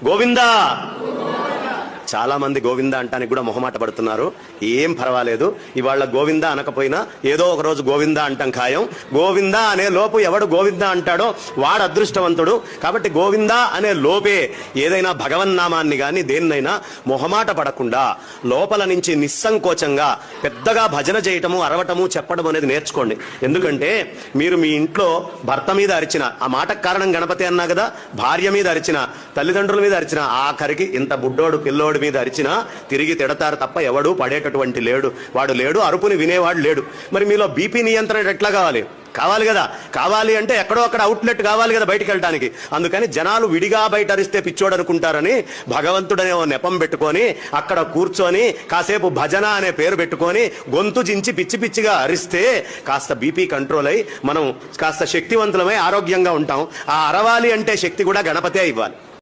గోవిందా. చాలా మంది గోవిందా అంటానికి కూడా మొహమాట పడుతున్నారు. ఏం పర్వాలేదు, ఇవాళ గోవిందా అనకపోయినా ఏదో ఒక రోజు గోవిందా అంటాం ఖాయం. గోవిందా అనే లోపు ఎవడు గోవిందా అంటాడో వాడు అదృష్టవంతుడు. కాబట్టి గోవిందా అనే లోపే ఏదైనా భగవన్నామాన్ని గాని దేన్నైనా మొహమాట పడకుండా లోపల నుంచి నిస్సంకోచంగా పెద్దగా భజన చేయటము, అరవటము, చెప్పడం అనేది నేర్చుకోండి. ఎందుకంటే మీరు మీ ఇంట్లో భర్త మీద అరిచిన, ఆ మాటకు కారణం గణపతి అన్నా కదా, భార్య మీద అరిచిన, తల్లిదండ్రుల మీద అరిచిన, ఆఖరికి ఇంత బుడ్డోడు పిల్లోడు మీద అరిచినా తిరిగి తిడతారు తప్ప ఎవడు పడేటటువంటి లేడు. వాడు లేడు, అరుపుని వినేవాడు లేడు. మరి మీలో బీపీ నియంత్రణ ఎట్లా కావాలి కదా? కావాలి అంటే ఎక్కడో అక్కడ అవుట్లెట్ కావాలి కదా బయటికి వెళ్ళడానికి. అందుకని జనాలు విడిగా బయట అరిస్తే పిచ్చోడు అనుకుంటారని భగవంతుడనే ఓ నెపం పెట్టుకొని అక్కడ కూర్చొని కాసేపు భజన అనే పేరు పెట్టుకొని గొంతు జించి పిచ్చి పిచ్చిగా అరిస్తే కాస్త బీపీ కంట్రోల్ అయి మనం కాస్త శక్తివంతులమై ఆరోగ్యంగా ఉంటాం. ఆ అరవాలి అంటే శక్తి కూడా గణపతే ఇవ్వాలి.